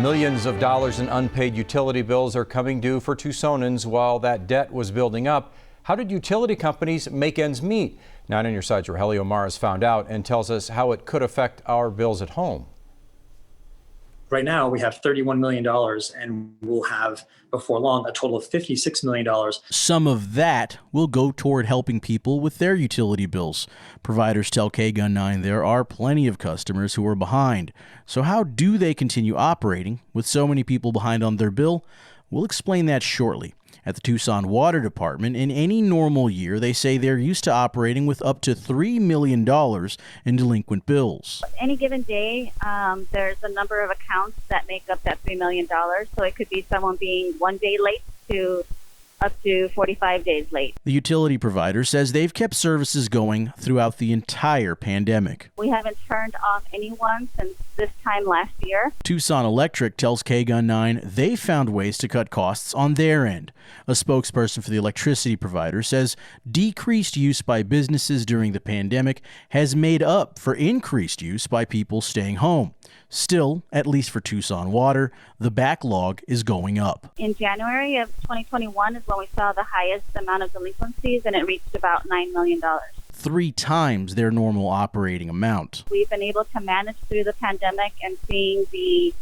Millions of dollars in unpaid utility bills are coming due for Tucsonans while that debt was building up. How did utility companies make ends meet? 9 on your side's Rogelio Maras found out and tells us how it could affect our bills at home. Right now, we have $31 million, and we'll have, before long, a total of $56 million. Some of that will go toward helping people with their utility bills. Providers tell KGUN 9 there are plenty of customers who are behind. So how do they continue operating with so many people behind on their bill? We'll explain that shortly. At the Tucson Water Department, in any normal year, they say they're used to operating with up to $3 million in delinquent bills. Any given day, there's a number of accounts that make up that $3 million. So it could be someone being 1 day late to up to 45 days late. The utility provider says they've kept services going throughout the entire pandemic. We haven't turned off anyone since this time last year. Tucson Electric tells KGUN 9 they found ways to cut costs on their end. A spokesperson for the electricity provider says decreased use by businesses during the pandemic has made up for increased use by people staying home. Still, at least for Tucson Water, the backlog is going up. In January of 2021 is when we saw the highest amount of delinquencies, and it reached about $9 million. 3 times their normal operating amount. We've been able to manage through the pandemic and seeing the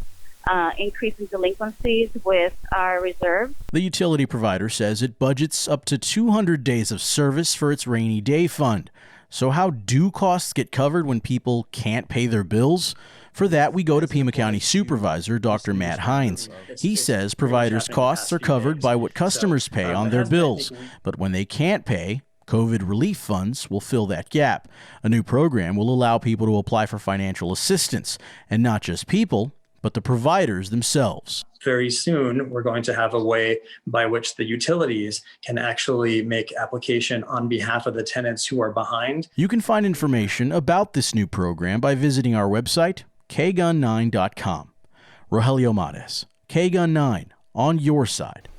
increase in delinquencies with our reserves. The utility provider says it budgets up to 200 days of service for its rainy day fund. So how do costs get covered when people can't pay their bills? For that, we go to Pima County Supervisor Dr. Matt Hines. He says providers' costs are covered by what customers pay on their bills, but when they can't pay, COVID relief funds will fill that gap. A new program will allow people to apply for financial assistance, and not just people, but the providers themselves. Very soon, we're going to have a way by which the utilities can actually make application on behalf of the tenants who are behind. You can find information about this new program by visiting our website, kgun9.com. Rogelio Maras, KGUN 9, on your side.